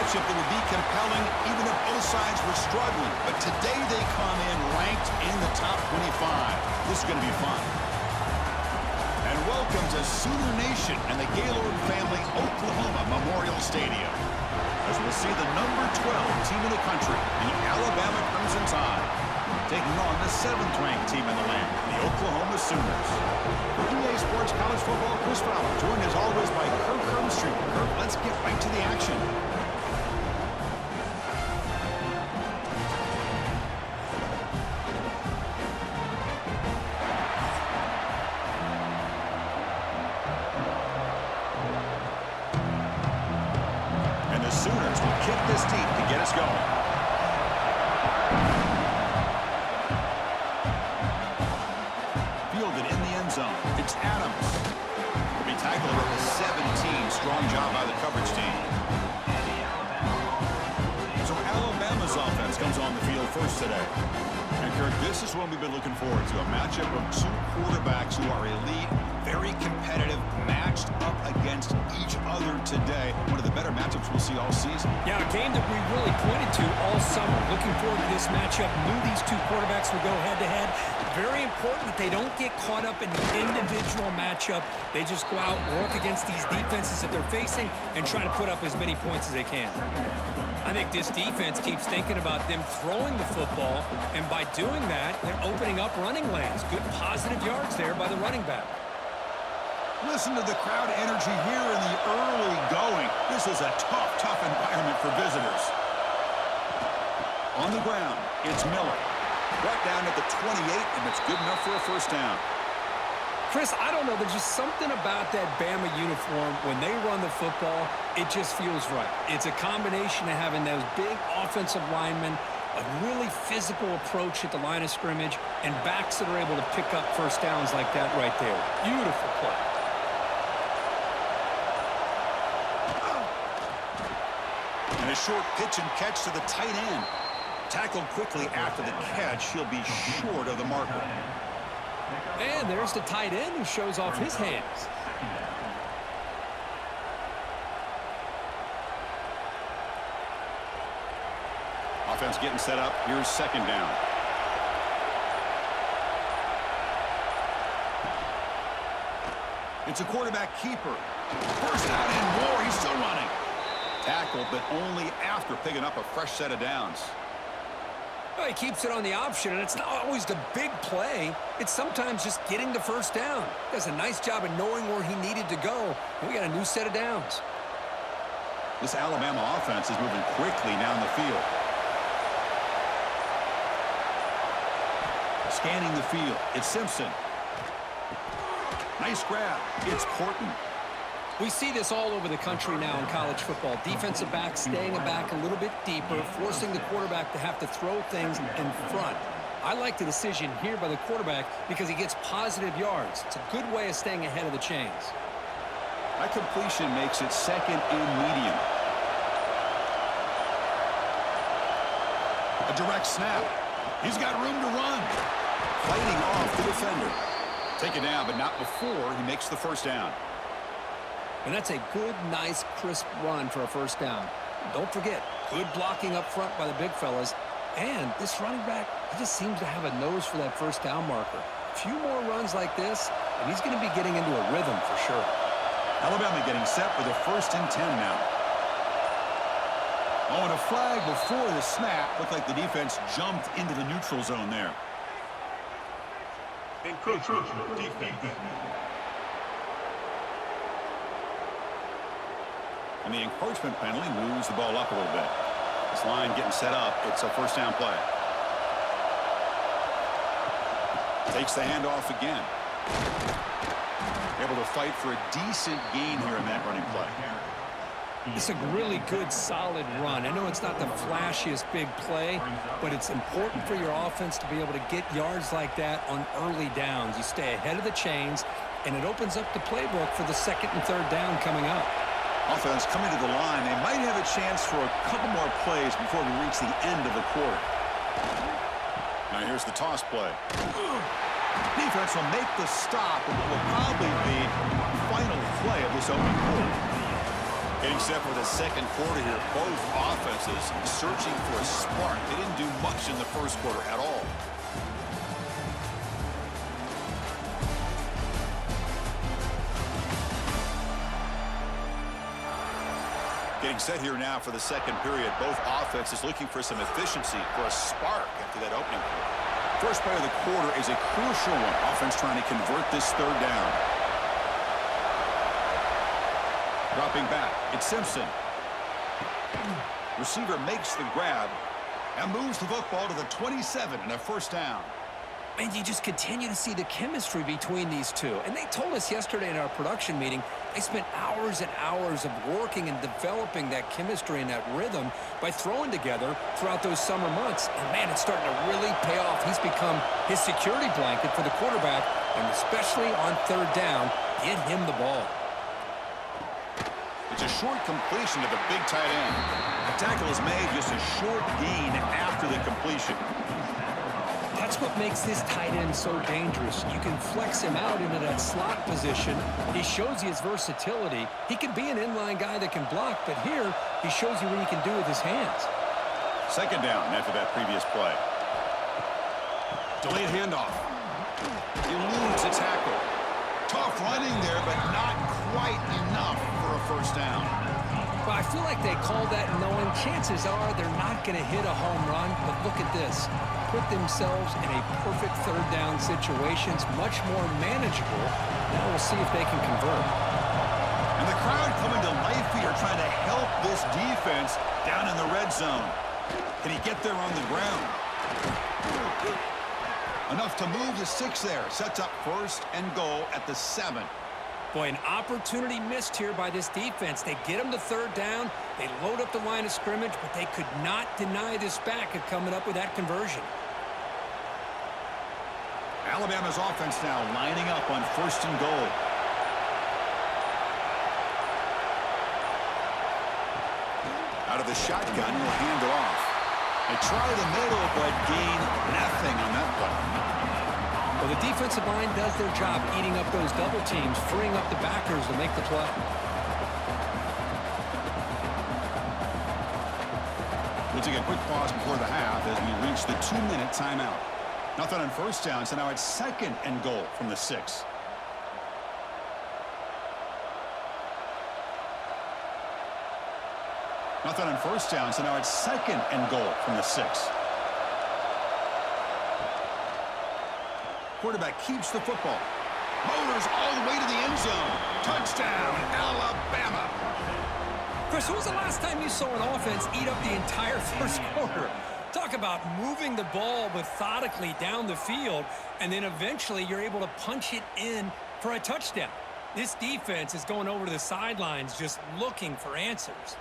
matchup that would be compelling even if both sides were struggling. But today they come in ranked in the top 25. This is going to be fun. And welcome to Sooner Nation and the Gaylord Family Oklahoma Memorial Stadium, as we'll see the number 12 team in the country, the Alabama Crimson Tide, taking on the 7th-ranked team in the land, the Oklahoma Sooners. For EA Sports College Football, Chris Fowler, joined as always by Kirk Herbstreit. Kirk, let's get right to the action. And the Sooners will kick this deep to get us going. It's Adams. Will be tackled at the 17. Strong job by the coverage team. So Alabama's offense comes on the field first today. And Kirk, this is what we've been looking forward to. A matchup of two quarterbacks who are elite, very competitive, matched up against each other today. One of the better matchups we'll see all season. Yeah, a game that we really pointed to all summer. Looking forward to this matchup. Knew these two quarterbacks would go head-to-head. Very important that they don't get caught up in the individual matchup. They just go out, work against these defenses that they're facing, and try to put up as many points as they can. I think this defense keeps thinking about them throwing the football, and by doing that, they're opening up running lanes. Good positive yards there by the running back. Listen to the crowd energy here in the early going. This is a tough environment for visitors. On the ground, it's Miller. Brought down at the 28, and it's good enough for a first down. Chris, I don't know. There's just something about that Bama uniform. When they run the football, it just feels right. It's a combination of having those big offensive linemen, a really physical approach at the line of scrimmage, and backs that are able to pick up first downs like that right there. Beautiful play. And a short pitch and catch to the tight end. Tackled quickly after the catch. He'll be short of the marker. And there's the tight end who shows off his hands. Offense getting set up. Here's second down. It's a quarterback keeper. First down and more. He's still running. Tackled, but only after picking up a fresh set of downs. Well, he keeps it on the option, and it's not always the big play. It's sometimes just getting the first down. Does a nice job of knowing where he needed to go. And we got a new set of downs. This Alabama offense is moving quickly down the field. Scanning the field. It's Simpson. Nice grab. It's Porton. We see this all over the country now in college football. Defensive backs staying back a little bit deeper, forcing the quarterback to have to throw things in front. I like the decision here by the quarterback because he gets positive yards. It's a good way of staying ahead of the chains. That completion makes it second and medium. A direct snap. He's got room to run. Fighting off the defender. Taken down, but not before he makes the first down. And that's a good, nice, crisp run for a first down. Don't forget, good blocking up front by the big fellas. And this running back, he just seems to have a nose for that first down marker. A few more runs like this, and he's going to be getting into a rhythm for sure. Alabama getting set with a 1st and 10 now. Oh, and a flag before the snap. Looked like the defense jumped into the neutral zone there. Encroachment defense. And the encroachment penalty moves the ball up a little bit. This line getting set up. It's a first down play. Takes the handoff again. Able to fight for a decent gain here in that running play. It's a really good, solid run. I know it's not the flashiest big play, but it's important for your offense to be able to get yards like that on early downs. You stay ahead of the chains, and it opens up the playbook for the 2nd and 3rd down coming up. Offense coming to the line. They might have a chance for a couple more plays before we reach the end of the quarter. Now here's the toss play. Defense will make the stop, and it will probably be the final play of this opening quarter. Getting set for the second quarter here. Both offenses searching for a spark. They didn't do much in the first quarter at all. Getting set here now for the second period. Both offenses looking for some efficiency, for a spark after that opening quarter. First play of the quarter is a crucial one. Offense trying to convert this third down. Dropping back, it's Simpson. Receiver makes the grab and moves the football to the 27 and a first down. And you just continue to see the chemistry between these two. And they told us yesterday in our production meeting, they spent hours and hours of working and developing that chemistry and that rhythm by throwing together throughout those summer months. And, man, it's starting to really pay off. He's become his security blanket for the quarterback, and especially on third down, get him the ball. It's a short completion to the big tight end. The tackle is made, just a short gain after the completion. That's what makes this tight end so dangerous. You can flex him out into that slot position. He shows you his versatility. He can be an inline guy that can block, but here he shows you what he can do with his hands. Second down after that previous play. Delayed handoff. Eludes a tackle. Tough running there, but not quite enough for a first down. Well, I feel like they called that knowing chances are they're not going to hit a home run, but look at this. Put themselves in a perfect third down situation. It's much more manageable. Now we'll see if they can convert. And the crowd coming to life here, trying to help this defense down in the red zone. Can he get there on the ground? Enough to move the 6 there. Sets up first and goal at the 7. Boy, an opportunity missed here by this defense. They get them to third down. They load up the line of scrimmage, but they could not deny this back of coming up with that conversion. Alabama's offense now lining up on first and goal. Out of the shotgun, will hand it off. They try the middle, but gain nothing on that play. Well, the defensive line does their job eating up those double teams, freeing up the backers to make the play. We'll take a quick pause before the half as we reach the 2-minute timeout. Nothing on first down, so now it's second and goal from the 6. Nothing on first down, so now it's second and goal from the 6. Quarterback keeps the football. Motors all the way to the end zone. Touchdown, Alabama. Chris, when was the last time you saw an offense eat up the entire first quarter? Talk about moving the ball methodically down the field, and then eventually you're able to punch it in for a touchdown. This defense is going over to the sidelines just looking for answers.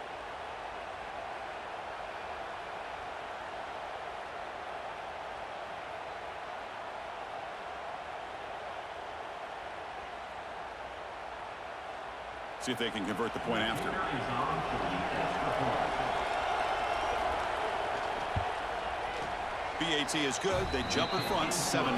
See if they can convert the point after. BAT is good. They jump in front, 7-0.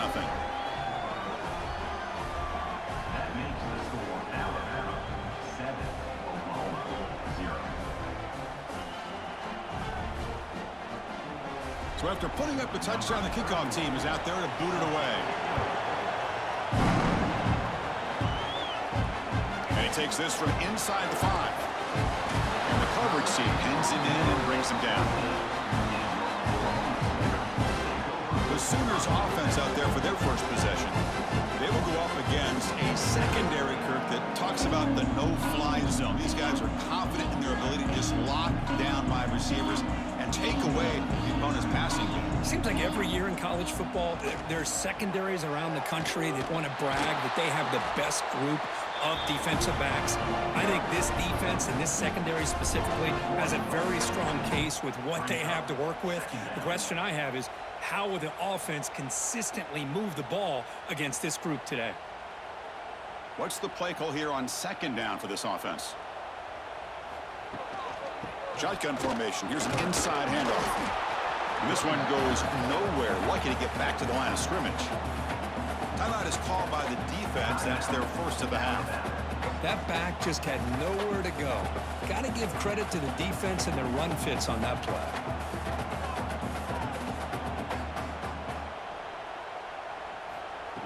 So after putting up a touchdown, the kickoff team is out there to boot it away. And he takes this from inside the 5. And the coverage team pins him in and brings him down. The Sooners offense out there for their first possession. They will go up against a secondary, Kirk, that talks about the no-fly zone. These guys are confident in their ability to just lock down my receivers and take away the opponent's passing game. Seems like every year in college football, there's secondaries around the country that want to brag that they have the best group of defensive backs. I think this defense and this secondary specifically has a very strong case with what they have to work with. The question I have is, how will the offense consistently move the ball against this group today? What's the play call here on second down for this offense? Shotgun formation. Here's an inside handoff. And this one goes nowhere. Lucky to get back to the line of scrimmage. Timeout is called by the defense. That's their first of the half. That back just had nowhere to go. Got to give credit to the defense and their run fits on that play.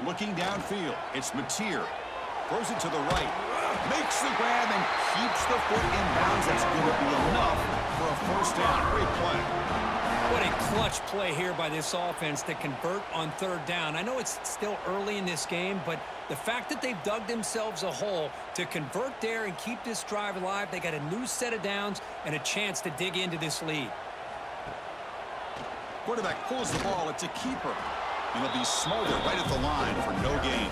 Looking downfield, it's Mateer. Throws it to the right. Makes the grab and keeps the foot in bounds. That's going to be enough for a first down. Great play. What a clutch play here by this offense to convert on third down. I know it's still early in this game, but the fact that they've dug themselves a hole to convert there and keep this drive alive, they got a new set of downs and a chance to dig into this lead. Quarterback pulls the ball. It's a keeper. And it'll be smothered right at the line for no gain.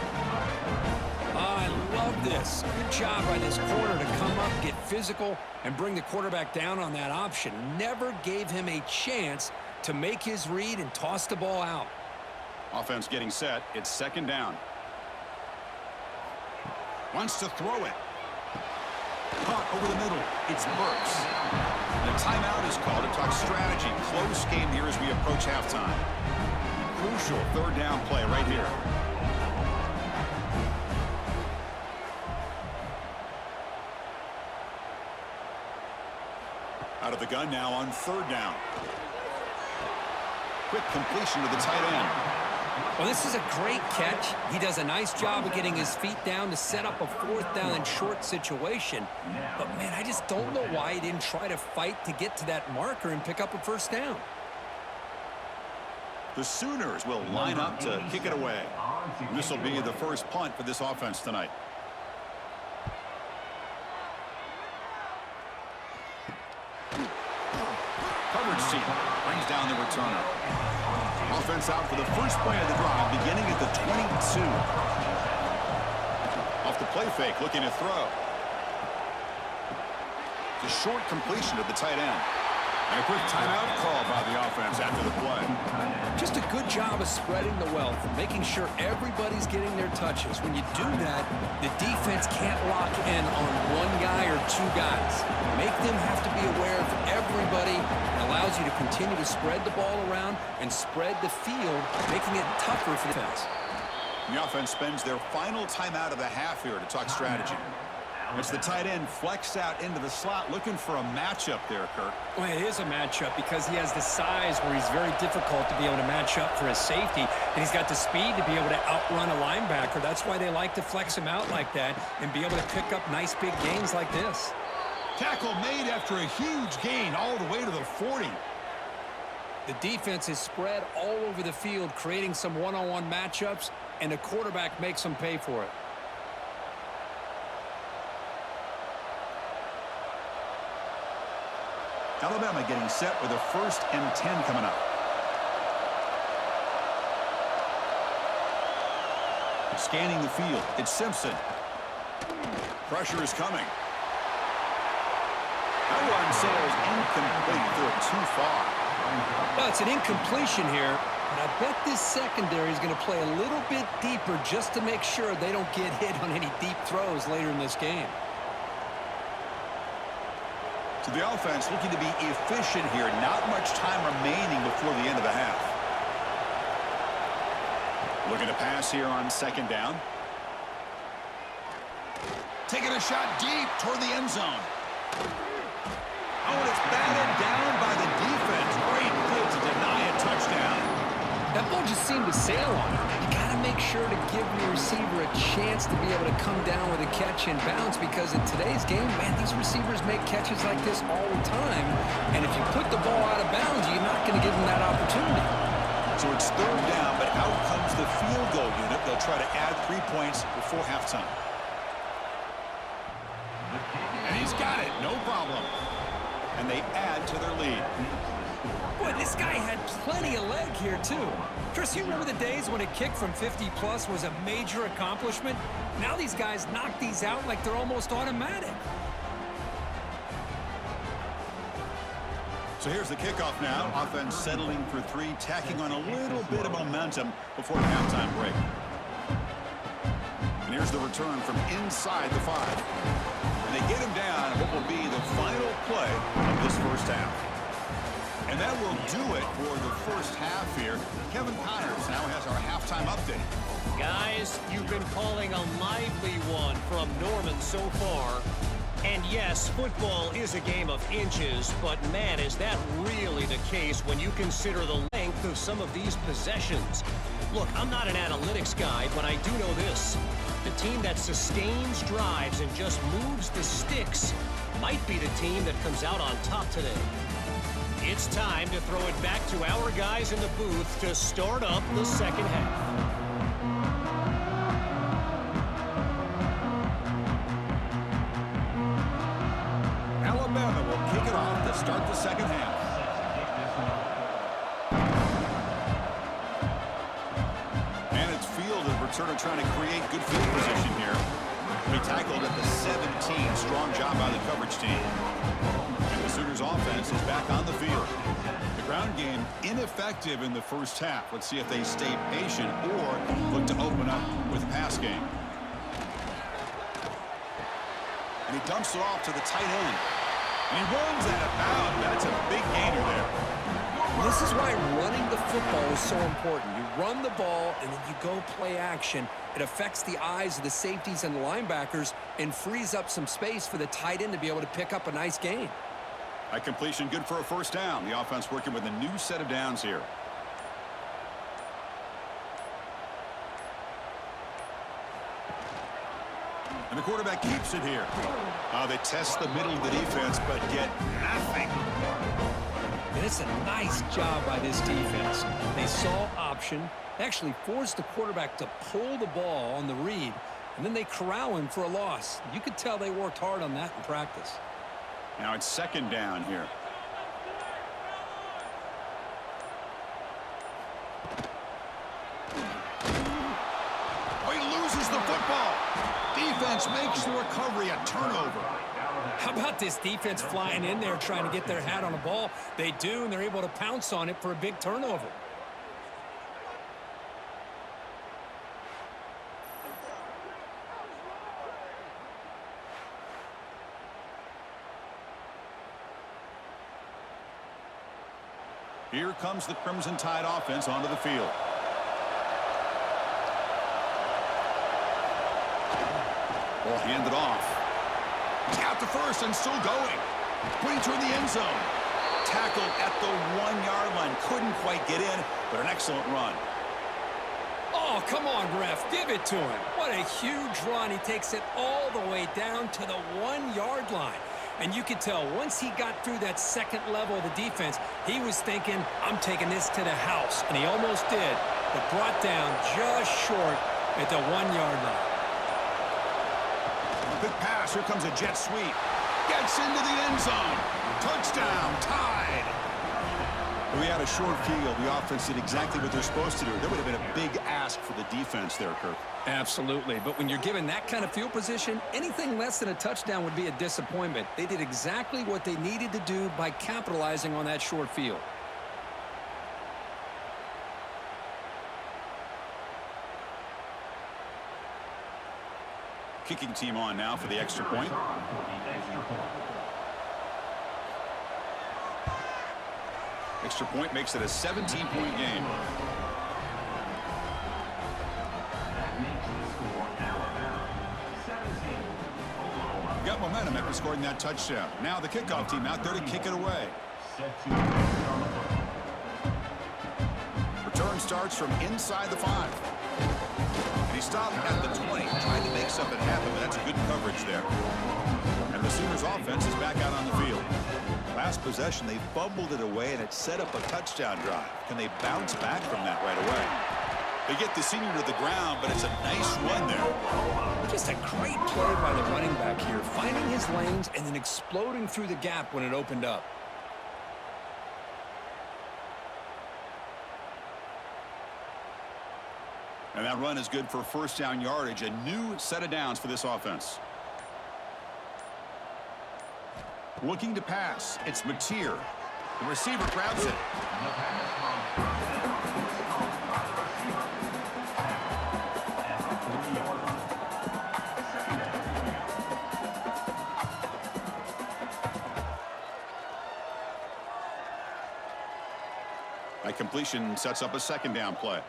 I love this. Good job by this corner to come up, get physical, and bring the quarterback down on that option. Never gave him a chance to make his read and toss the ball out. Offense getting set. It's second down. Wants to throw it. Caught over the middle. It's Burks. The timeout is called to talk strategy. Close game here as we approach halftime. Crucial third down play right here. Out of the gun now on third down. Quick completion to the tight end. Well, this is a great catch. He does a nice job of getting his feet down to set up a fourth down and short situation. But, man, I just don't know why he didn't try to fight to get to that marker and pick up a first down. The Sooners will line up to kick it away. This will be the first punt for this offense tonight. Coverage team brings down the returner. Offense out for the first play of the drive, beginning at the 22. Off the play fake, looking to throw. It's a short completion to the tight end. And a quick timeout call by the offense after the play. Just a good job of spreading the wealth, making sure everybody's getting their touches. When you do that, the defense can't lock in on one guy or two guys. Make them have to be aware of everybody. It allows you to continue to spread the ball around and spread the field, making it tougher for the defense. The offense spends their final timeout of the half here to talk strategy. It's the tight end flexed out into the slot, looking for a matchup there, Kirk. Well, it is a matchup because he has the size where he's very difficult to be able to match up for his safety, and he's got the speed to be able to outrun a linebacker. That's why they like to flex him out like that and be able to pick up nice big gains like this. Tackle made after a huge gain all the way to the 40. The defense is spread all over the field, creating some one-on-one matchups, and the quarterback makes them pay for it. Alabama getting set with a 1st and 10 coming up. Scanning the field. It's Simpson. Pressure is coming. That one says incomplete. Threw it too far. Well, it's an incompletion here, but I bet this secondary is going to play a little bit deeper just to make sure they don't get hit on any deep throws later in this game. So the offense looking to be efficient here. Not much time remaining before the end of the half. Looking to pass here on second down. Taking a shot deep toward the end zone. Oh, and it's batted down by the defense. Great play to deny a touchdown. That ball just seemed to sail on him. You got to make sure to give your receiver a chance to be able to come down with a catch and bounce, because in today's game, man, these receivers make catches like this all the time. And if you put the ball out of bounds, you're not going to give them that opportunity. So it's third down, but out comes the field goal unit. They'll try to add 3 points before halftime. And he's got it, no problem. And they add to their lead. Boy, this guy had plenty of leg here, too. Chris, you remember the days when a kick from 50-plus was a major accomplishment? Now these guys knock these out like they're almost automatic. So here's the kickoff now. Offense settling for 3, tacking on a little bit of momentum before the halftime break. And here's the return from inside the 5. And they get him down what will be the final play of this first half. And that will do it for the first half here. Kevin Connors now has our halftime update. Guys, you've been calling a lively one from Norman so far. And yes, football is a game of inches, but man, is that really the case when you consider the length of some of these possessions. Look, I'm not an analytics guy, but I do know this. The team that sustains drives and just moves the sticks might be the team that comes out on top today. It's time to throw it back to our guys in the booth to start up the second half. Alabama will kick it off to start the second half. And it's fielded. We're sort of trying to create good field position here. We tackled at the 17. Strong job by the coverage team. And the Sooners offense is back on the field. The ground game ineffective in the first half. Let's see if they stay patient or look to open up with a pass game. And he dumps it off to the tight end. And he runs out of bounds. That's a big gainer there. This is why running the football is so important. You run the ball, and then you go play action. It affects the eyes of the safeties and the linebackers and frees up some space for the tight end to be able to pick up a nice gain. A completion good for a first down. The offense working with a new set of downs here. And the quarterback keeps it here. They test the middle of the defense, but get nothing. And it's a nice job by this defense. They saw option, actually forced the quarterback to pull the ball on the read, and then they corral him for a loss. You could tell they worked hard on that in practice. Now it's second down here. Oh, he loses the football. Defense makes the recovery a turnover. How about this defense flying in there trying to get their hat on the ball? They do, and they're able to pounce on it for a big turnover. Here comes the Crimson Tide offense onto the field. Ball handed off. He's out to first and still going. Putting toward the end zone. Tackled at the 1-yard line. Couldn't quite get in, but an excellent run. Oh, come on, ref. Give it to him. What a huge run. He takes it all the way down to the 1-yard line. And you could tell once he got through that second level of the defense, he was thinking, I'm taking this to the house. And he almost did, but brought down just short at the 1-yard line. Quick pass. Here comes a jet sweep. Gets into the end zone. Touchdown. Tide. We had a short field. The offense did exactly what they're supposed to do. There would have been a big ask for the defense there, Kirk. Absolutely. But when you're given that kind of field position, anything less than a touchdown would be a disappointment. They did exactly what they needed to do by capitalizing on that short field. Kicking team on now for the extra point. Extra point makes it a 17-point game. Got momentum after scoring that touchdown. Now the kickoff team out there to kick it away. Return starts from inside the 5. And he stopped at the 20, trying to make something happen, but that's good coverage there. And the Sooners offense is back out on the field. Last possession, they fumbled it away, and it set up a touchdown drive. Can they bounce back from that right away? They get the senior to the ground, but it's a nice run there. Just a great play by the running back here, finding his lanes and then exploding through the gap when it opened up. And that run is good for first down yardage, a new set of downs for this offense. Looking to pass, it's Mateer. The receiver grabs it. That completion sets up a second down play.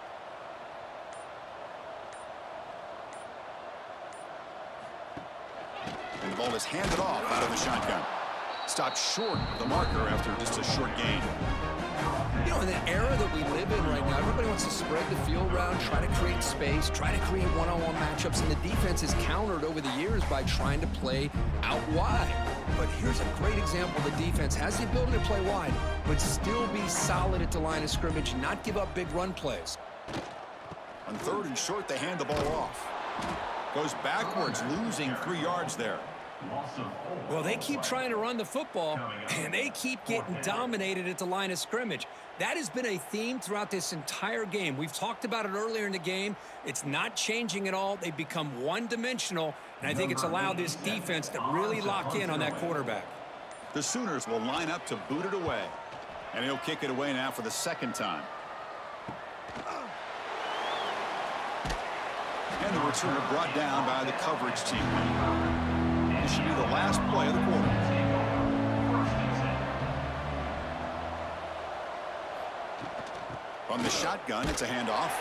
ball is handed off out of the shotgun. Stopped short of the marker after just a short gain. You know, in the era that we live in right now, everybody wants to spread the field around, try to create space, try to create one-on-one matchups, and the defense has countered over the years by trying to play out wide. But here's a great example. The defense has the ability to play wide, but still be solid at the line of scrimmage and not give up big run plays. On 3rd and short, they hand the ball off. Goes backwards, losing 3 yards there. Well, they keep trying to run the football, and they keep getting dominated at the line of scrimmage. That has been a theme throughout this entire game. We've talked about it earlier in the game. It's not changing at all. They've become one-dimensional, and I think it's allowed this defense to really lock in on that quarterback. The Sooners will line up to boot it away. And he'll kick it away now for the 2nd time. And the returner brought down by the coverage team. This should be the last play of the quarter. From the shotgun, it's a handoff.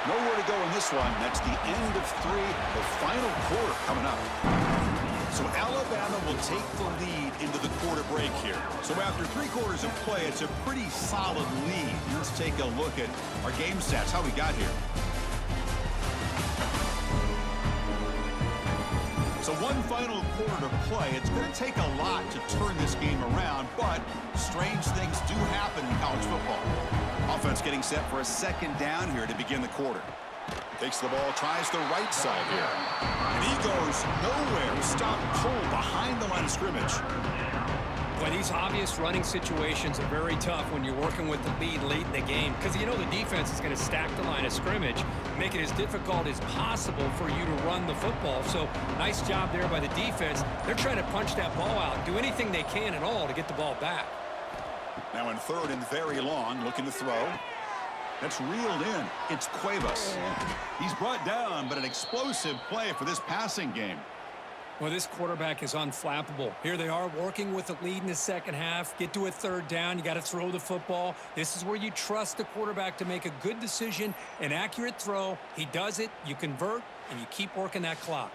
Nowhere to go in this one. That's the end of 3, the final quarter coming up. So Alabama will take the lead into the quarter break here. So after 3 quarters of play, it's a pretty solid lead. Let's take a look at our game stats, how we got here. So one final quarter to play. It's going to take a lot to turn this game around, but strange things do happen in college football. Offense getting set for a 2nd down here to begin the quarter. Takes the ball, tries the right side here. And he goes nowhere. Stop cold behind the line of scrimmage. Boy, these obvious running situations are very tough when you're working with the lead late in the game because you know the defense is going to stack the line of scrimmage, make it as difficult as possible for you to run the football. So nice job there by the defense. They're trying to punch that ball out, do anything they can at all to get the ball back. Now in 3rd and very long, looking to throw. That's reeled in. It's Cuevas. He's brought down, but an explosive play for this passing game. Well, this quarterback is unflappable. Here they are working with the lead in the 2nd half. Get to a 3rd down. You got to throw the football. This is where you trust the quarterback to make a good decision, an accurate throw. He does it, you convert, and you keep working that clock.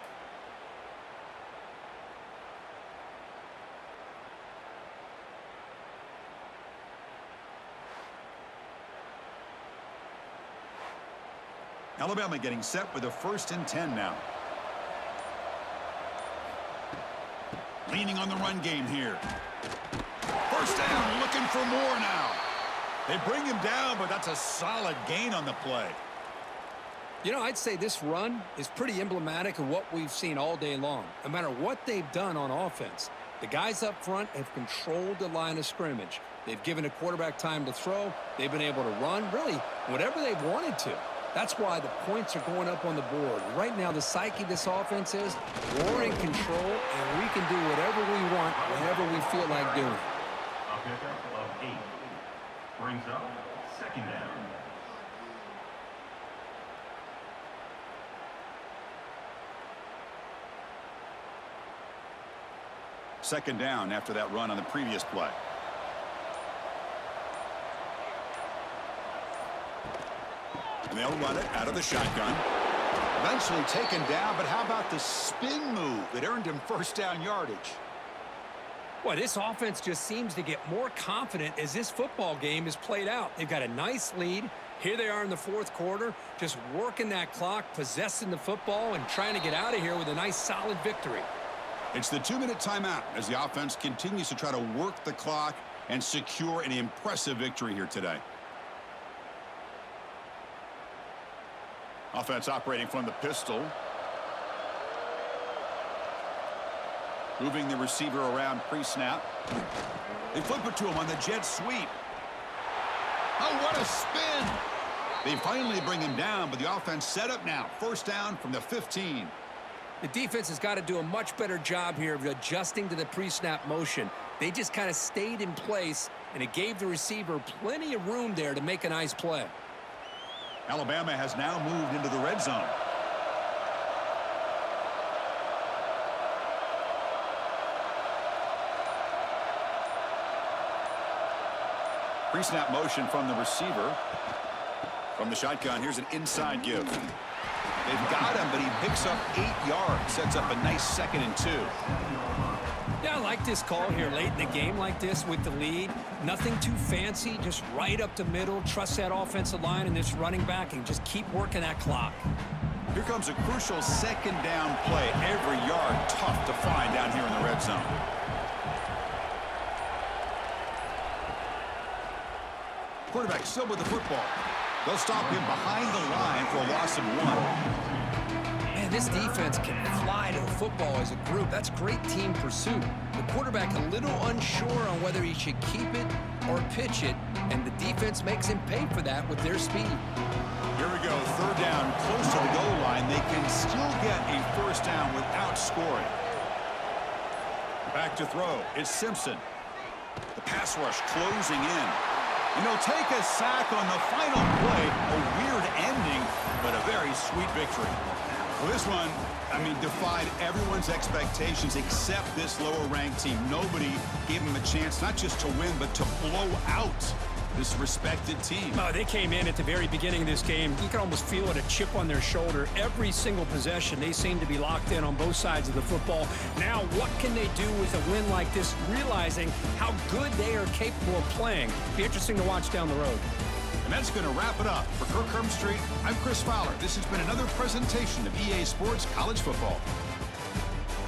Alabama getting set with a 1st and 10 now. Leaning on the run game here. 1st down, looking for more now. They bring him down, but that's a solid gain on the play. You know, I'd say this run is pretty emblematic of what we've seen all day long. No matter what they've done on offense, the guys up front have controlled the line of scrimmage. They've given a quarterback time to throw. They've been able to run, really, whatever they've wanted to. That's why the points are going up on the board. Right now, the psyche of this offense is we're in control, and we can do whatever we want, whenever we feel like doing it. A pickup of 8 brings up 2nd down. Second down after that run on the previous play. And they'll run it out of the shotgun. Eventually taken down, but how about the spin move that earned him 1st down yardage? Well, this offense just seems to get more confident as this football game is played out. They've got a nice lead. Here they are in the 4th quarter, just working that clock, possessing the football, and trying to get out of here with a nice, solid victory. It's the 2-minute timeout as the offense continues to try to work the clock and secure an impressive victory here today. Offense operating from the pistol. Moving the receiver around pre-snap. They flip it to him on the jet sweep. Oh, what a spin! They finally bring him down, but the offense set up now. 1st down from the 15. The defense has got to do a much better job here of adjusting to the pre-snap motion. They just kind of stayed in place, and it gave the receiver plenty of room there to make a nice play. Alabama has now moved into the red zone. Pre-snap motion from the receiver. From the shotgun, here's an inside give. They've got him, but he picks up 8 yards. Sets up a nice 2nd and 2. Yeah, I like this call here late in the game like this with the lead. Nothing too fancy, just right up the middle. Trust that offensive line and this running back and just keep working that clock. Here comes a crucial 2nd down play. Every yard tough to find down here in the red zone. Quarterback still with the football. They'll stop him behind the line for a loss of 1. Man, this defense can fly to the football as a group. That's great team pursuit. The quarterback a little unsure on whether he should keep it or pitch it, and the defense makes him pay for that with their speed. Here we go, 3rd down, close to the goal line. They can still get a 1st down without scoring. Back to throw. It's Simpson. The pass rush closing in. And he'll take a sack on the final play. A weird ending, but a very sweet victory. Well, this one, defied everyone's expectations except this lower-ranked team. Nobody gave them a chance not just to win, but to blow out this respected team. Oh, they came in at the very beginning of this game. You can almost feel it, a chip on their shoulder. Every single possession, they seem to be locked in on both sides of the football. Now, what can they do with a win like this, realizing how good they are capable of playing? Be interesting to watch down the road. And that's going to wrap it up. For Kirk Herbstreit, I'm Chris Fowler. This has been another presentation of EA Sports College Football.